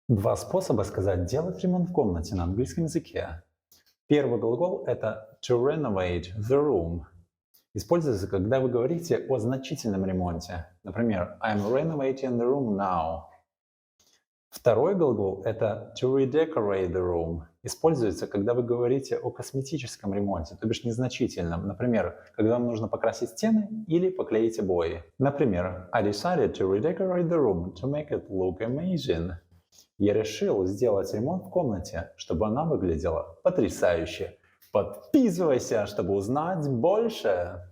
Два способа сказать «делать ремонт в комнате» на английском языке. Первый глагол — это to renovate the room. Используется, когда вы говорите о значительном ремонте. Например, I'm renovating the room now. Второй глагол — это to redecorate the room. Используется, когда вы говорите о косметическом ремонте, то бишь незначительном. Например, когда вам нужно покрасить стены или поклеить обои. Например, I decided to redecorate the room to make it look amazing. Я решил сделать ремонт в комнате, чтобы она выглядела потрясающе. Подписывайся, чтобы узнать больше.